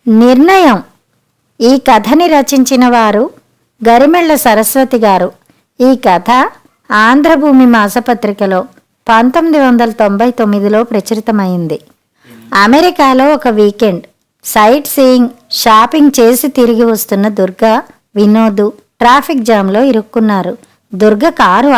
నిర్ణయం. ఈ కథని రచించిన వారు గరిమెళ్ల సరస్వతి గారు. ఈ కథ ఆంధ్రభూమి మాసపత్రికలో 1999లో ప్రచురితమైంది. అమెరికాలో ఒక వీకెండ్ సైట్ సీయింగ్, షాపింగ్ చేసి తిరిగి వస్తున్న దుర్గా, వినోద్ ట్రాఫిక్ జామ్లో ఇరుక్కున్నారు. దుర్గ కారు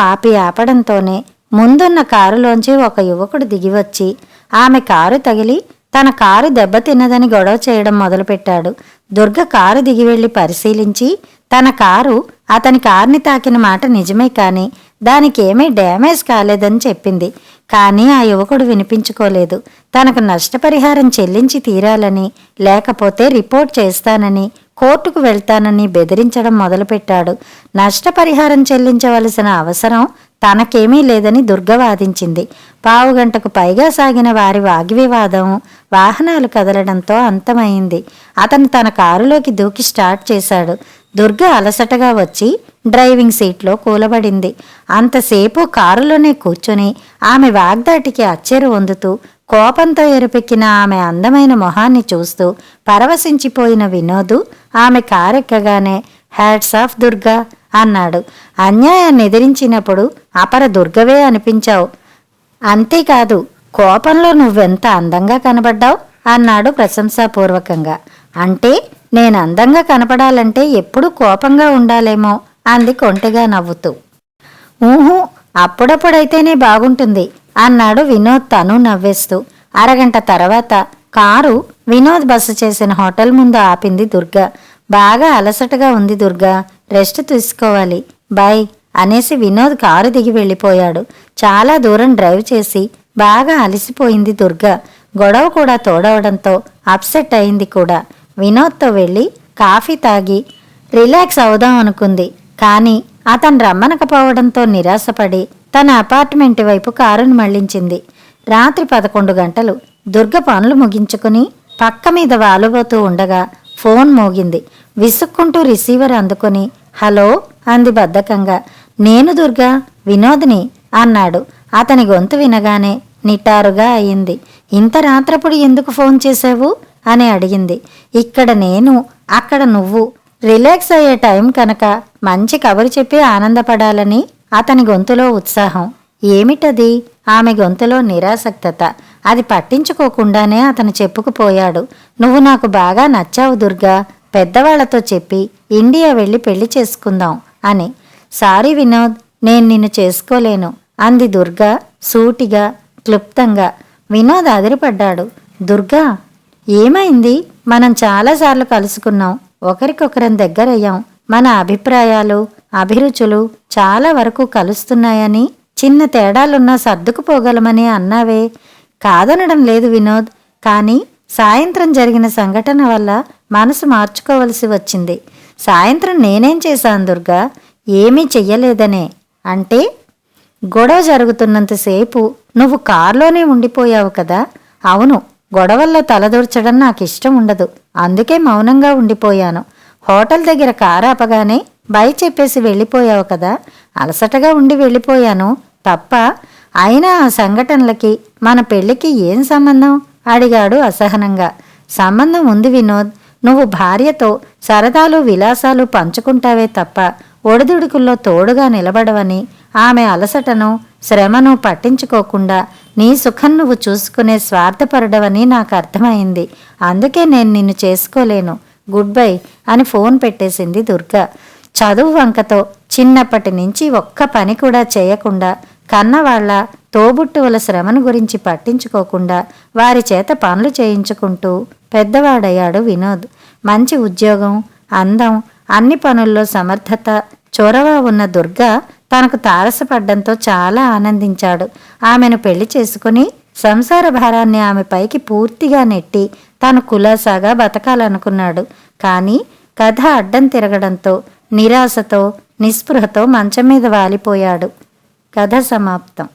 ఆపడంతోనే ముందున్న కారులోంచి ఒక యువకుడు దిగివచ్చి ఆమె కారు తగిలి తన కారు దెబ్బతిన్నదని గొడవ చేయడం మొదలుపెట్టాడు. దుర్గ కారు దిగి వెళ్లి పరిశీలించి తన కారు అతని కారుని తాకిన మాట నిజమే, కానీ దానికి ఏమీ డ్యామేజ్ కాలేదని చెప్పింది. కానీ ఆ యువకుడు వినిపించుకోలేదు. తనకు నష్టపరిహారం చెల్లించి తీరాలని, లేకపోతే రిపోర్ట్ చేస్తానని, కోర్టుకు వెళ్తానని బెదిరించడం మొదలుపెట్టాడు. నష్టపరిహారం చెల్లించవలసిన అవసరం తనకేమీ లేదని దుర్గ వాదించింది. పావుగంటకు పైగా సాగిన వారి వాగ్వివాదం వాహనాలు కదలడంతో అంతమైంది. అతను తన కారులోకి దూకి స్టార్ట్ చేశాడు. దుర్గ అలసటగా వచ్చి డ్రైవింగ్ సీట్లో కూలబడింది. అంతసేపు కారులోనే కూర్చొని ఆమె వాగ్దాటికి అచ్చెరు వందుతూ కోపంతో ఎరుపెక్కిన ఆమె అందమైన మొహాన్ని చూస్తూ పరవశించిపోయిన వినోద్ ఆమె కారెక్కగానే హ్యాట్స్ ఆఫ్ దుర్గా అన్నాడు. అన్యాయాన్ని ఎదిరించినప్పుడు అపర దుర్గవే అనిపించావు. అంతేకాదు, కోపంలో నువ్వెంత అందంగా కనబడ్డావు అన్నాడు ప్రశంసాపూర్వకంగా. అంటే నేను అందంగా కనపడాలంటే ఎప్పుడూ కోపంగా ఉండాలేమో అంది కొంటెగా నవ్వుతూ. ఊహు, అప్పుడప్పుడైతేనే బాగుంటుంది అన్నాడు వినోద్ తను నవ్వేస్తూ. అరగంట తర్వాత కారు వినోద్ బస చేసిన హోటల్ ముందు ఆపింది దుర్గ. బాగా అలసటగా ఉంది దుర్గా, రెస్ట్ తీసుకోవాలి, బై అనేసి వినోద్ కారు దిగి వెళ్ళిపోయాడు. చాలా దూరం డ్రైవ్ చేసి బాగా అలసిపోయింది దుర్గ. గొడవ కూడా తోడవడంతో అప్సెట్ అయింది కూడా. వినోద్తో వెళ్ళి కాఫీ తాగి రిలాక్స్ అవుదాం అనుకుంది. కానీ అతను రమ్మనకపోవడంతో నిరాశపడి తన అపార్ట్మెంట్ వైపు కారును మళ్లించింది. రాత్రి 11 గంటలు. దుర్గ పనులు ముగించుకుని పక్క మీద వాలుబోతూ ఉండగా ఫోన్ మోగింది. విసుక్కుంటూ రిసీవర్ అందుకొని హలో అంది బద్ధకంగా. నేను దుర్గా, వినోద్ని అన్నాడు. అతని గొంతు వినగానే నిటారుగా అయింది. ఇంత రాత్రప్పుడు ఎందుకు ఫోన్ చేశావు అని అడిగింది. ఇక్కడ నేను, అక్కడ నువ్వు, రిలాక్స్ అయ్యే టైం కనుక మంచి కబురు చెప్పి ఆనందపడాలని. అతని గొంతులో ఉత్సాహం. ఏమిటది? ఆమె గొంతులో నిరాసక్తత. అది పట్టించుకోకుండానే అతను చెప్పుకుపోయాడు. నువ్వు నాకు బాగా నచ్చావు దుర్గా, పెద్దవాళ్లతో చెప్పి ఇండియా వెళ్ళి పెళ్లి చేసుకుందాం అని. సారీ వినోద్, నేను నిన్ను చేసుకోలేను అంది దుర్గా సూటిగా, క్లుప్తంగా. వినోద్ అదిరిపడ్డాడు. దుర్గా, ఏమైంది? మనం చాలాసార్లు కలుసుకున్నాం, ఒకరికొకరం దగ్గరయ్యాం, మన అభిప్రాయాలు, అభిరుచులు చాలా వరకు కలుస్తున్నాయని, చిన్న తేడాలున్నా సర్దుకుపోగలమని అన్నావే. కాదనడం లేదు వినోద్, కానీ సాయంత్రం జరిగిన సంఘటన వల్ల మనసు మార్చుకోవలసి వచ్చింది. సాయంత్రం నేనేం చేశాను దుర్గా? ఏమీ చెయ్యలేదనే. అంటే గొడవ జరుగుతున్నంతసేపు నువ్వు కారులోనే ఉండిపోయావు కదా. అవును, గొడవల్లో తలదూర్చడం నాకు ఇష్టం ఉండదు, అందుకే మౌనంగా ఉండిపోయాను. హోటల్ దగ్గర కారు ఆపగానే బై చెప్పేసి వెళ్ళిపోయావు కదా, అలసటగా ఉండి వెళ్ళిపోయాను తప్ప. అయినా ఆ సంఘటనలకి మన పెళ్లికి ఏం సంబంధం అడిగాడు అసహనంగా. సంబంధం ఉంది వినోద్. నువ్వు భార్యతో సరదాలు విలాసాలు పంచుకుంటావే తప్ప ఒడిదుడుకుల్లో తోడుగా నిలబడవని, ఆమె అలసటను శ్రమను పట్టించుకోకుండా నీ సుఖం నువ్వు చూసుకునే స్వార్థపరుడవని నాకు అర్థమైంది. అందుకే నేను నిన్ను చేసుకోలేను, గుడ్ బై అని ఫోన్ పెట్టేసింది దుర్గ. చదువు వంకతో చిన్నప్పటి నుంచి ఒక్క పని కూడా చేయకుండా, కన్నవాళ్ల తోబుట్టువుల శ్రమను గురించి పట్టించుకోకుండా వారి చేత పనులు చేయించుకుంటూ పెద్దవాడయ్యాడు వినోద్. మంచి ఉద్యోగం, అందం, అన్ని పనుల్లో సమర్థత, చొరవ ఉన్న దుర్గ తనకు తారసపడ్డంతో చాలా ఆనందించాడు. ఆమెను పెళ్లి చేసుకుని సంసార భారాన్ని ఆమె పైకి పూర్తిగా నెట్టి తాను కులాసాగా బతకాలనుకున్నాడు. కానీ కథ అడ్డం తిరగడంతో నిరాశతో నిస్పృహతో మంచం మీద వాలిపోయాడు. కథ సమాప్తం.